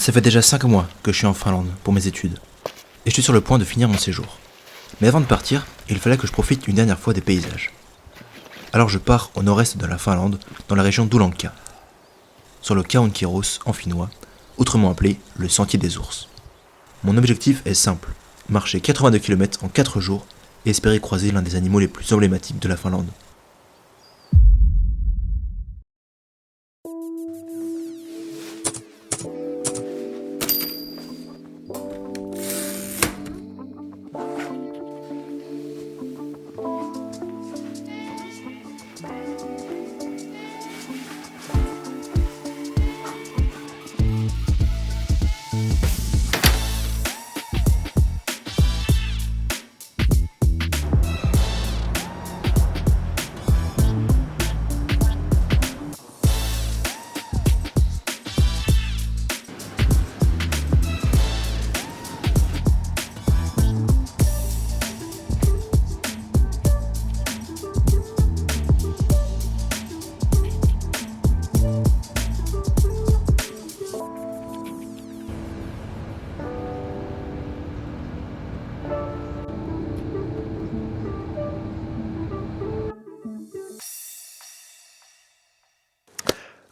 Ça fait déjà 5 mois que je suis en Finlande pour mes études, et je suis sur le point de finir mon séjour. Mais avant de partir, il fallait que je profite une dernière fois des paysages. Alors je pars au nord-est de la Finlande, dans la région d'Oulanka, sur le Kauankiros en finnois, autrement appelé le Sentier des Ours. Mon objectif est simple, marcher 82 km en 4 jours et espérer croiser l'un des animaux les plus emblématiques de la Finlande.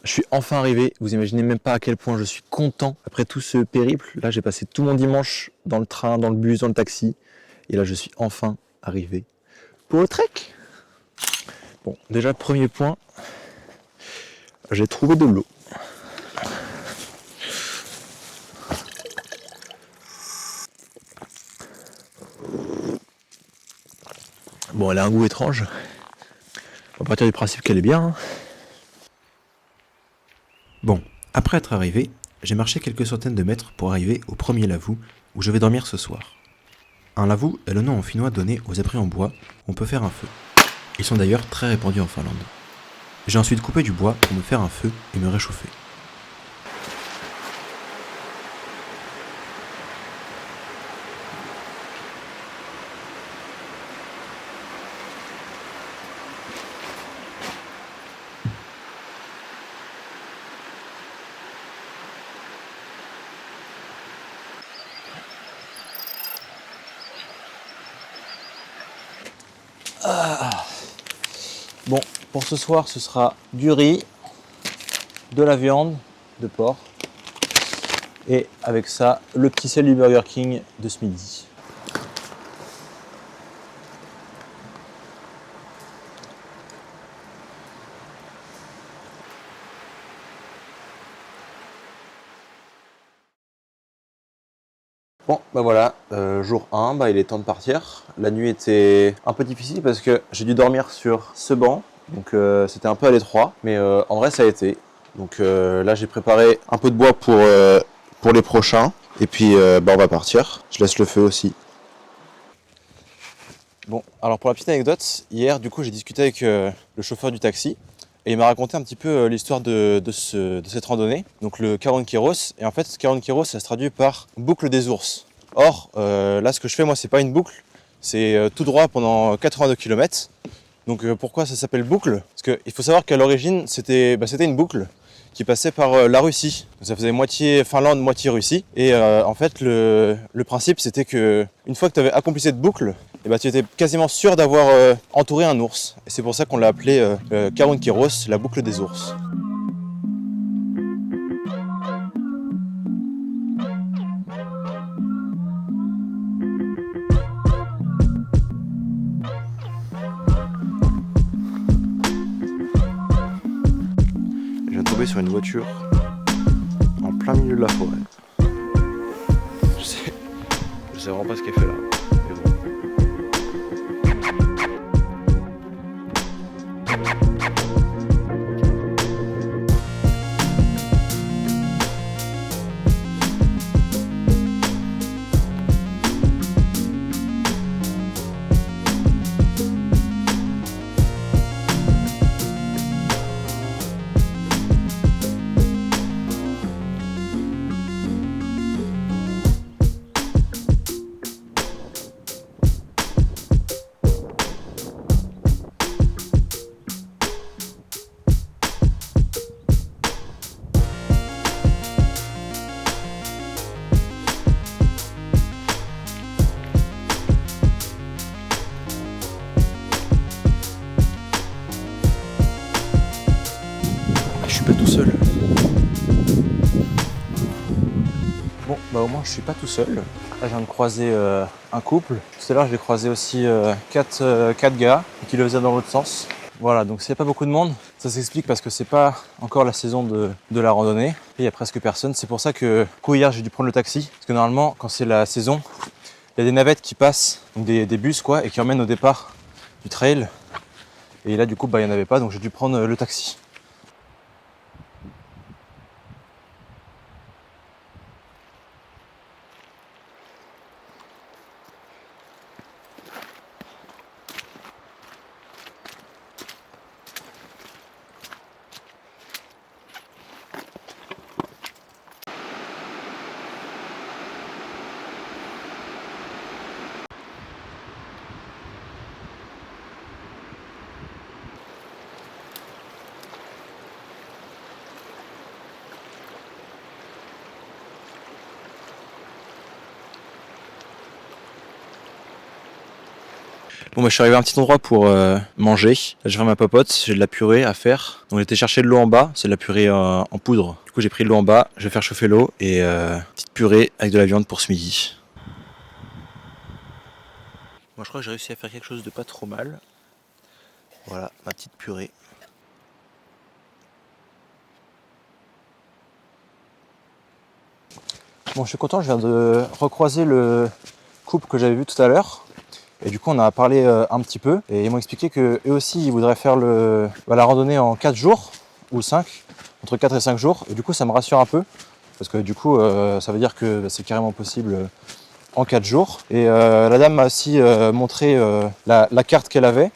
Je suis enfin arrivé, vous imaginez même pas à quel point je suis content après tout ce périple. Là j'ai passé tout mon dimanche dans le train, dans le bus, dans le taxi. Et là je suis enfin arrivé pour le trek. Bon, déjà premier point, j'ai trouvé de l'eau. Bon, elle a un goût étrange. On va partir du principe qu'elle est bien, hein. Bon, après être arrivé, j'ai marché quelques centaines de mètres pour arriver au premier lavou où je vais dormir ce soir. Un lavou est le nom en finnois donné aux abris en bois où on peut faire un feu. Ils sont d'ailleurs très répandus en Finlande. J'ai ensuite coupé du bois pour me faire un feu et me réchauffer. Bon, pour ce soir, ce sera du riz, de la viande de porc et avec ça, le petit sel du Burger King de ce midi. Bon, bah voilà, jour 1, il est temps de partir. La nuit était un peu difficile parce que j'ai dû dormir sur ce banc, donc c'était un peu à l'étroit, mais en vrai ça a été. Donc là j'ai préparé un peu de bois pour les prochains, et puis on va partir. Je laisse le feu aussi. Bon, alors pour la petite anecdote, hier du coup j'ai discuté avec le chauffeur du taxi, et il m'a raconté un petit peu l'histoire de cette randonnée, donc le Kauankiros. Et en fait, Kauankiros, ça se traduit par boucle des ours. Or, là, ce que je fais, moi, c'est pas une boucle, c'est tout droit pendant 82 km. Donc, pourquoi ça s'appelle boucle? Parce qu'il faut savoir qu'à l'origine, c'était une boucle qui passait par la Russie. Ça faisait moitié Finlande, moitié Russie. Et en fait, le principe, c'était que une fois que tu avais accompli cette boucle, tu étais quasiment sûr d'avoir entouré un ours. Et c'est pour ça qu'on l'a appelé Kauankiros, la boucle des ours. Je viens de tomber sur une voiture en plein milieu de la forêt. Je sais vraiment pas ce qu'elle fait là. Mais bon. Je suis pas tout seul. Bon, bah au moins je suis pas tout seul. Là je viens de croiser un couple. Tout à l'heure j'ai croisé aussi quatre gars qui le faisaient dans l'autre sens. Voilà, donc s'il n'y a pas beaucoup de monde, ça s'explique parce que c'est pas encore la saison de la randonnée. Et il y a presque personne. C'est pour ça que hier j'ai dû prendre le taxi. Parce que normalement quand c'est la saison, il y a des navettes qui passent, donc des bus quoi, et qui emmènent au départ du trail. Et là du coup bah il n'y en avait pas, donc j'ai dû prendre le taxi. Bon bah je suis arrivé à un petit endroit pour manger. Là je vais faire ma popote, j'ai de la purée à faire. Donc j'ai été chercher de l'eau en bas, c'est de la purée en poudre. Du coup j'ai pris de l'eau en bas, je vais faire chauffer l'eau et petite purée avec de la viande pour ce midi. Moi je crois que j'ai réussi à faire quelque chose de pas trop mal. Voilà ma petite purée. Bon je suis content, je viens de recroiser le couple que j'avais vu tout à l'heure. Et du coup, on a parlé un petit peu et ils m'ont expliqué qu'eux aussi, ils voudraient faire la randonnée en 4 jours ou 5, entre 4 et 5 jours. Et du coup, ça me rassure un peu parce que du coup, ça veut dire que c'est carrément possible en 4 jours. Et la dame m'a aussi montré la carte qu'elle avait.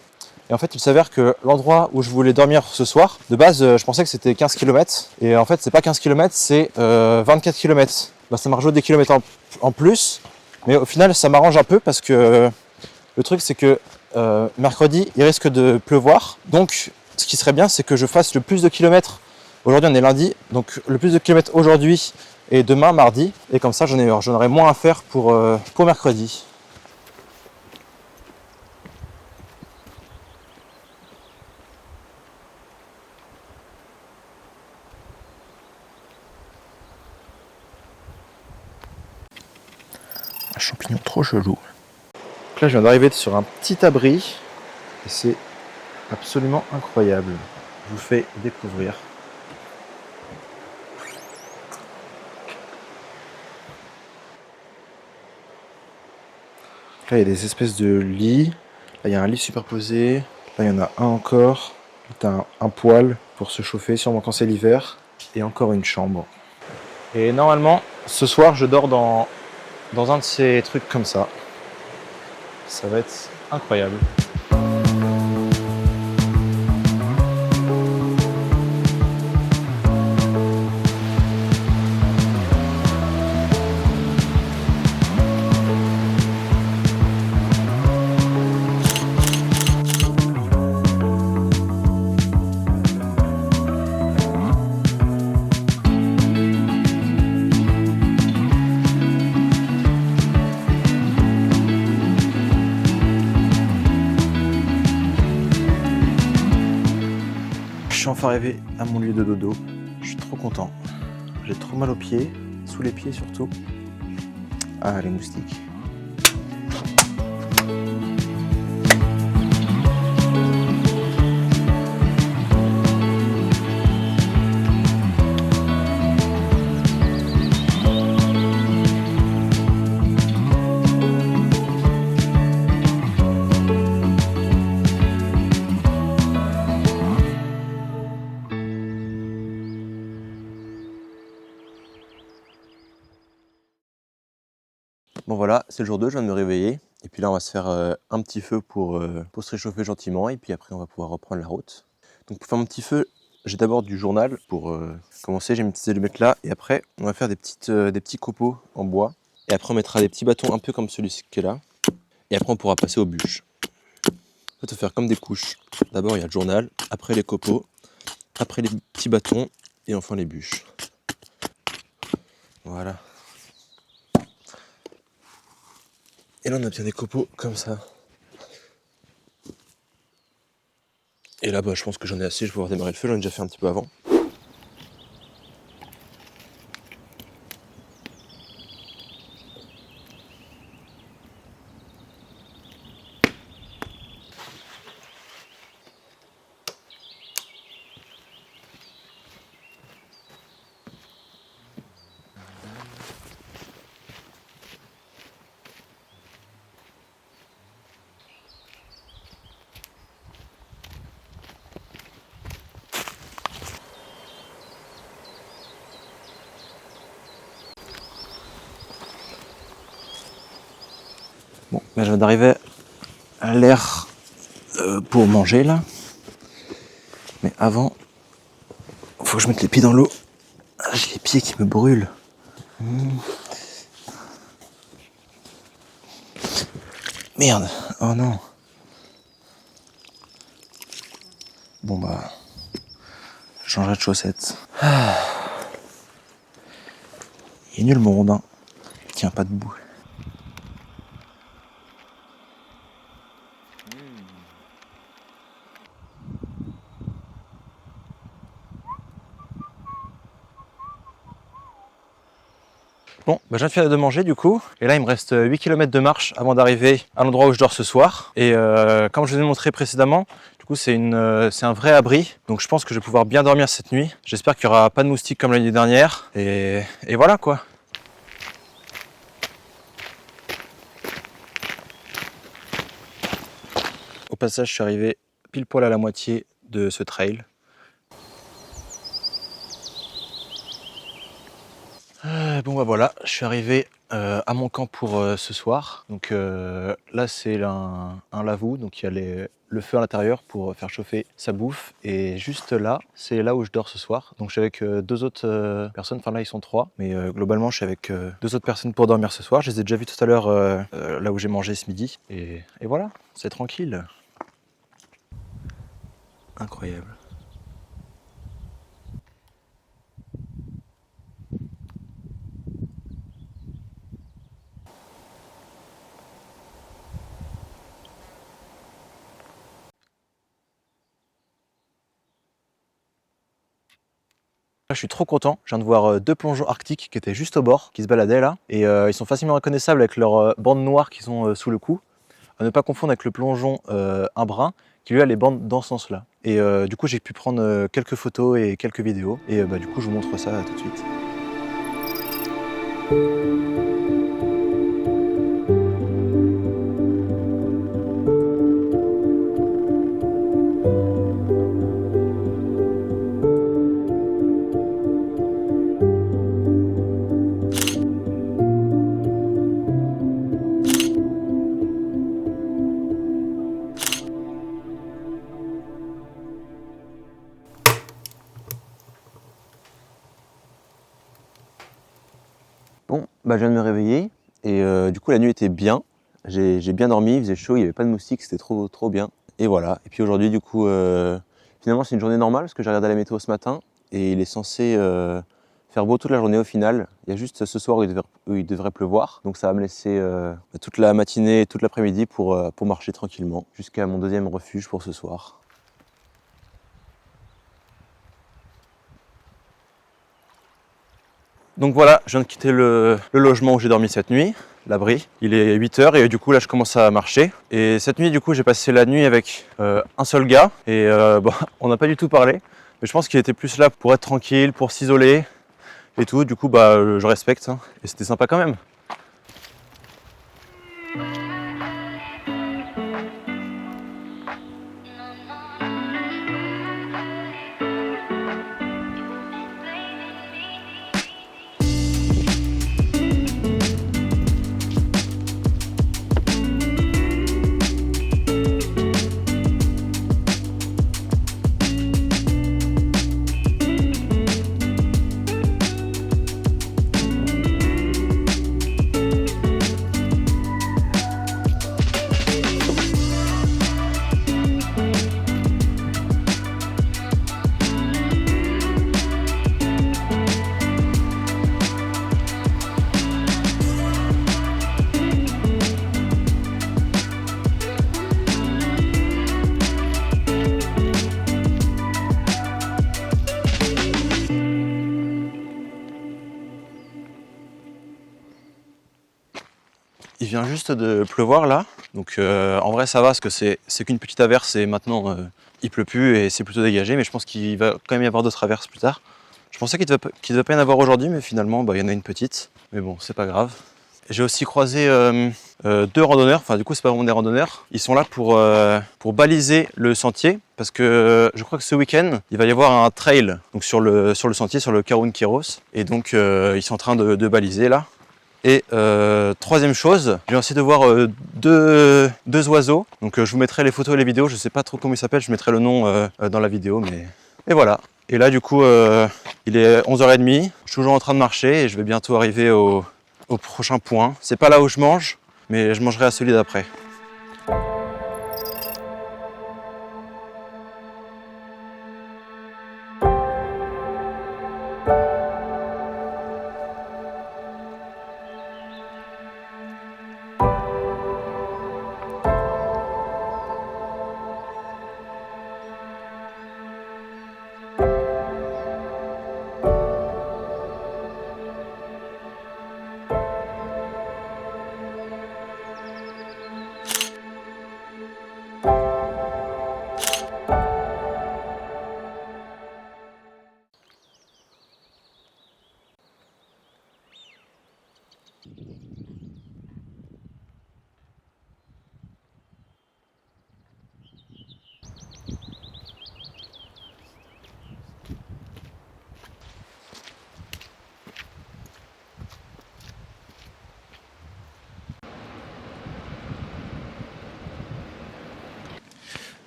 Et en fait, il s'avère que l'endroit où je voulais dormir ce soir, de base, je pensais que c'était 15 km. Et en fait, c'est pas 15 km, c'est 24 km. Bah, ça m'a rajouté des kilomètres en plus. Mais au final, ça m'arrange un peu parce que le truc, c'est que mercredi, il risque de pleuvoir. Donc, ce qui serait bien, c'est que je fasse le plus de kilomètres. Aujourd'hui, on est lundi. Donc, le plus de kilomètres aujourd'hui et demain, mardi. Et comme ça, j'en aurai moins à faire pour mercredi. Un champignon trop chelou. Donc là, je viens d'arriver sur un petit abri. Et c'est absolument incroyable. Je vous fais découvrir. Là, il y a des espèces de lits. Là, il y a un lit superposé. Là, il y en a un encore. Là, tu as un poêle pour se chauffer, sûrement quand c'est l'hiver. Et encore une chambre. Et normalement, ce soir, je dors dans un de ces trucs comme ça. Ça va être incroyable. Je suis enfin arrivé à mon lieu de dodo. Je suis trop content. J'ai trop mal aux pieds, sous les pieds surtout. Ah, les moustiques. Bon voilà, c'est le jour 2, je viens de me réveiller. Et puis là, on va se faire un petit feu pour se réchauffer gentiment. Et puis après, on va pouvoir reprendre la route. Donc pour faire mon petit feu, j'ai d'abord du journal pour commencer. J'ai mes petites allumettes là. Et après, on va faire des petits copeaux en bois. Et après, on mettra des petits bâtons un peu comme celui qui est là. Et après, on pourra passer aux bûches. On va faire comme des couches. D'abord, il y a le journal. Après, les copeaux. Après, les petits bâtons. Et enfin, les bûches. Voilà. Et là, on a bien des copeaux comme ça. Et là, bah, je pense que j'en ai assez, je vais pouvoir démarrer le feu, j'en ai déjà fait un petit peu avant. je viens d'arriver à l'air pour manger là. Mais avant, faut que je mette les pieds dans l'eau. J'ai les pieds qui me brûlent. Merde, oh non. Bon bah, je changerai de chaussettes. Il est nul mon rondin. Il tient pas debout. Bon, bah, je viens de finir de manger du coup, et là il me reste 8 km de marche avant d'arriver à l'endroit où je dors ce soir. Et comme je vous ai montré précédemment, du coup c'est un vrai abri, donc je pense que je vais pouvoir bien dormir cette nuit. J'espère qu'il n'y aura pas de moustiques comme l'année dernière, et voilà quoi. Au passage, je suis arrivé pile poil à la moitié de ce trail. Bon bah voilà, je suis arrivé à mon camp pour ce soir. Donc là c'est un lavou, donc il y a le feu à l'intérieur pour faire chauffer sa bouffe. Et juste là, c'est là où je dors ce soir. Donc je suis avec deux autres personnes, enfin là ils sont trois. Mais globalement je suis avec deux autres personnes pour dormir ce soir. Je les ai déjà vus tout à l'heure là où j'ai mangé ce midi. Et voilà, c'est tranquille. Incroyable. Je suis trop content, je viens de voir deux plongeons arctiques qui étaient juste au bord, qui se baladaient là. Et ils sont facilement reconnaissables avec leurs bandes noires qui sont sous le cou. À ne pas confondre avec le plongeon un brun, qui lui a les bandes dans ce sens-là. Et du coup j'ai pu prendre quelques photos et quelques vidéos. Et du coup je vous montre ça tout de suite. Bon, bah, je viens de me réveiller et du coup la nuit était bien. J'ai bien dormi, il faisait chaud, il n'y avait pas de moustiques, c'était trop bien. Et voilà. Et puis aujourd'hui du coup, finalement c'est une journée normale parce que j'ai regardé la météo ce matin et il est censé faire beau toute la journée au final. Il y a juste ce soir où il devrait pleuvoir. Donc ça va me laisser toute la matinée et toute l'après-midi pour marcher tranquillement jusqu'à mon deuxième refuge pour ce soir. Donc voilà, je viens de quitter le logement où j'ai dormi cette nuit, l'abri. Il est 8 h et du coup là je commence à marcher. Et cette nuit du coup j'ai passé la nuit avec un seul gars et bon, on n'a pas du tout parlé. Mais je pense qu'il était plus là pour être tranquille, pour s'isoler et tout. Du coup bah je respecte hein, et c'était sympa quand même. Il vient juste de pleuvoir là, donc en vrai ça va parce que c'est qu'une petite averse et maintenant il pleut plus et c'est plutôt dégagé, mais je pense qu'il va quand même y avoir d'autres averses plus tard. Je pensais qu'il devait pas y en avoir aujourd'hui, mais finalement bah, il y en a une petite, mais bon c'est pas grave. J'ai aussi croisé deux randonneurs, enfin du coup c'est pas vraiment des randonneurs, ils sont là pour baliser le sentier, parce que je crois que ce week-end il va y avoir un trail donc sur le sentier, sur le Karun Kéros, et donc ils sont en train de baliser là. Et troisième chose, je viens aussi de voir deux oiseaux. Donc je vous mettrai les photos et les vidéos. Je sais pas trop comment ils s'appellent, je mettrai le nom dans la vidéo. Mais... Et voilà. Et là du coup, il est 11h30. Je suis toujours en train de marcher et je vais bientôt arriver au prochain point. C'est pas là où je mange, mais je mangerai à celui d'après.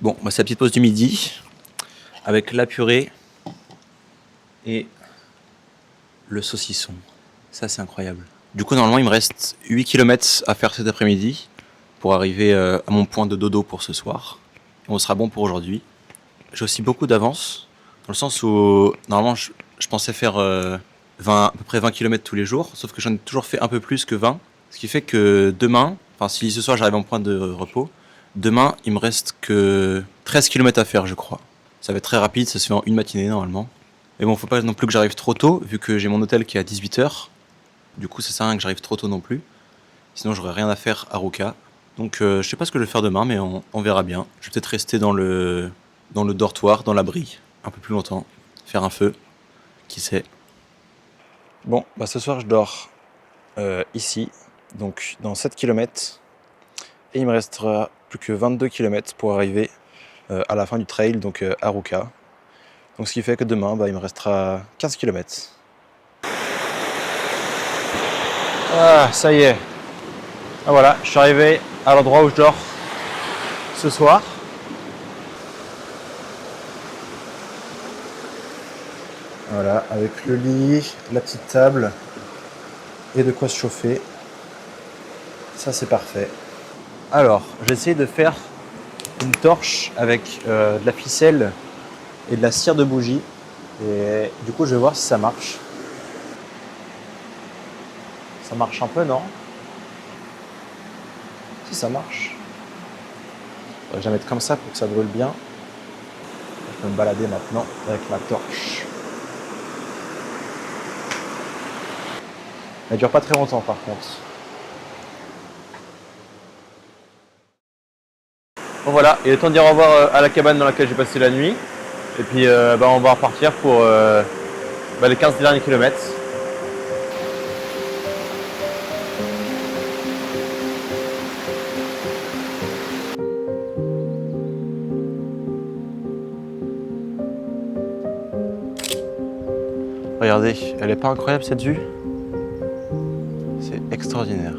Bon, bah, c'est la petite pause du midi avec la purée et le saucisson. Ça, c'est incroyable. Du coup, normalement, il me reste 8 km à faire cet après-midi pour arriver à mon point de dodo pour ce soir. Et on sera bon pour aujourd'hui. J'ai aussi beaucoup d'avance, dans le sens où, normalement, je pensais faire à peu près 20 km tous les jours, sauf que j'en ai toujours fait un peu plus que 20. Ce qui fait que demain, enfin, si ce soir j'arrive à mon point de repos, demain, il me reste que 13 km à faire, je crois. Ça va être très rapide, ça se fait en une matinée normalement. Mais bon, faut pas non plus que j'arrive trop tôt, vu que j'ai mon hôtel qui est à 18h. Du coup, ça sert à rien que j'arrive trop tôt non plus. Sinon, j'aurais rien à faire à Ruka. Donc, je sais pas ce que je vais faire demain, mais on verra bien. Je vais peut-être rester dans le dortoir, dans l'abri, un peu plus longtemps. Faire un feu, qui sait. Bon, bah ce soir, je dors ici, donc dans 7 km. Et il me restera plus que 22 km pour arriver à la fin du trail, donc à Ruka. Donc ce qui fait que demain, bah, il me restera 15 km. Ah, ça y est. Ah, voilà, je suis arrivé à l'endroit où je dors ce soir. Voilà, avec le lit, la petite table et de quoi se chauffer. Ça, c'est parfait. Alors, j'ai essayé de faire une torche avec de la ficelle et de la cire de bougie. Et du coup, je vais voir si ça marche. Ça marche un peu, non? Si ça marche. Je vais la mettre comme ça pour que ça brûle bien. Je peux me balader maintenant avec ma torche. Elle dure pas très longtemps par contre. Bon voilà, il est temps de dire au revoir à la cabane dans laquelle j'ai passé la nuit. Et puis on va repartir pour les 15 derniers kilomètres. Regardez, elle est pas incroyable cette vue? C'est extraordinaire.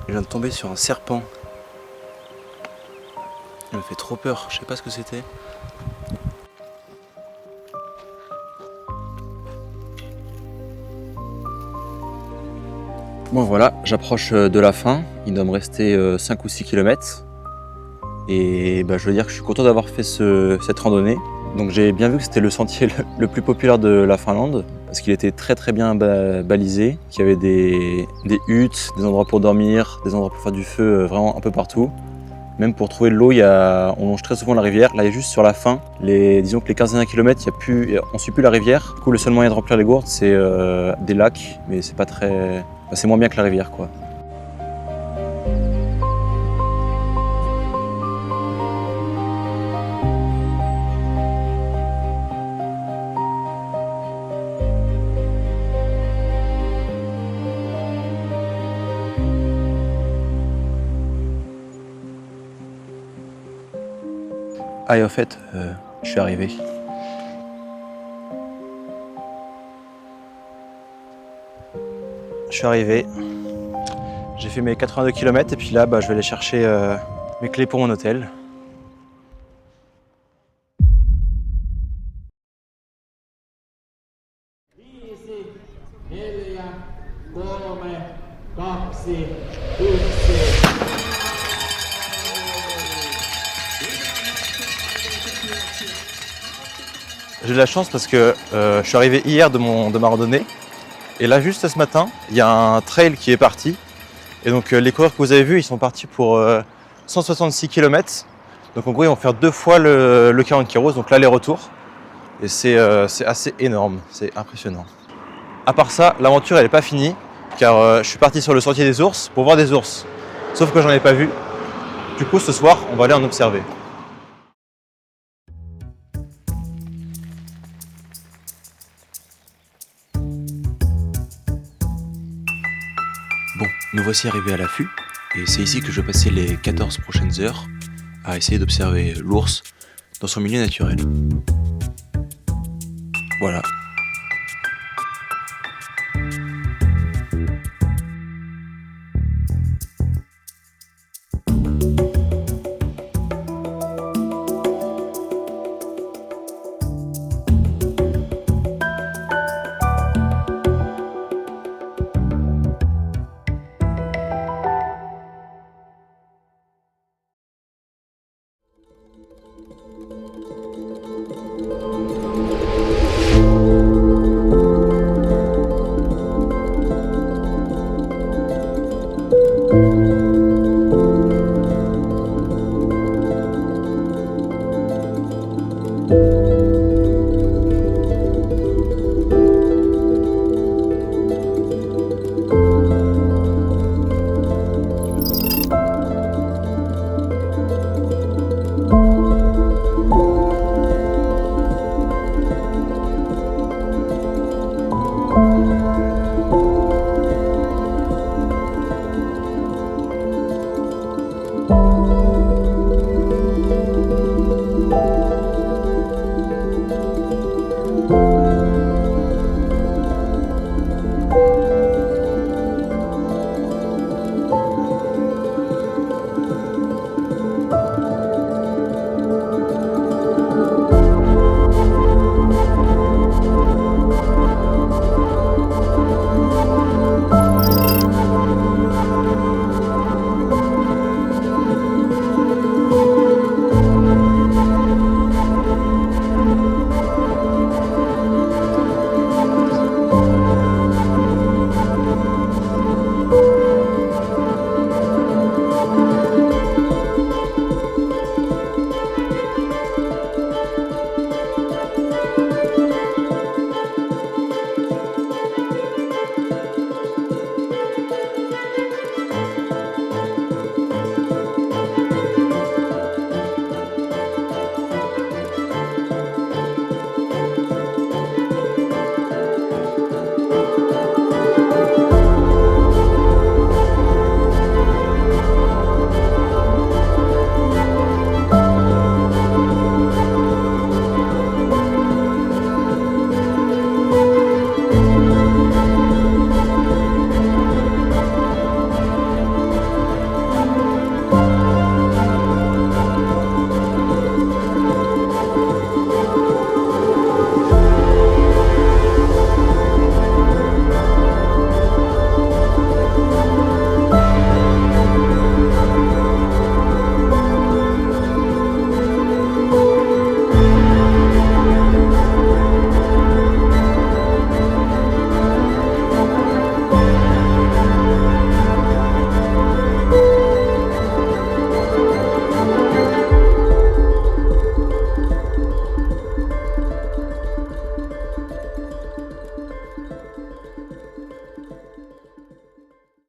Je viens de tomber sur un serpent. Il me fait trop peur, je sais pas ce que c'était. Bon voilà, j'approche de la fin. Il doit me rester 5 ou 6 km. Et je veux dire que je suis content d'avoir fait cette randonnée. Donc j'ai bien vu que c'était le sentier le plus populaire de la Finlande, parce qu'il était très très bien balisé, qu'il y avait des huttes, des endroits pour dormir, des endroits pour faire du feu vraiment un peu partout. Même pour trouver de l'eau, on longe très souvent la rivière. Là, il y a juste sur la fin, disons que les 15 derniers kilomètres, on ne suit plus la rivière. Du coup, le seul moyen de remplir les gourdes, c'est des lacs, mais c'est pas très, c'est moins bien que la rivière, quoi. Ah et au fait, je suis arrivé. Je suis arrivé. J'ai fait mes 82 km et puis là je vais aller chercher mes clés pour mon hôtel. J'ai de la chance parce que je suis arrivé hier de ma randonnée et là juste ce matin il y a un trail qui est parti et donc les coureurs que vous avez vus ils sont partis pour 166 km, donc en gros ils vont faire 2 fois le 40 km, donc l'aller-retour, et c'est assez énorme, c'est impressionnant. À part ça, l'aventure elle n'est pas finie car je suis parti sur le sentier des ours pour voir des ours, sauf que j'en ai pas vu. Du coup ce soir on va aller en observer. Bon, nous voici arrivés à l'affût, et c'est ici que je vais passer les 14 prochaines heures à essayer d'observer l'ours dans son milieu naturel. Voilà.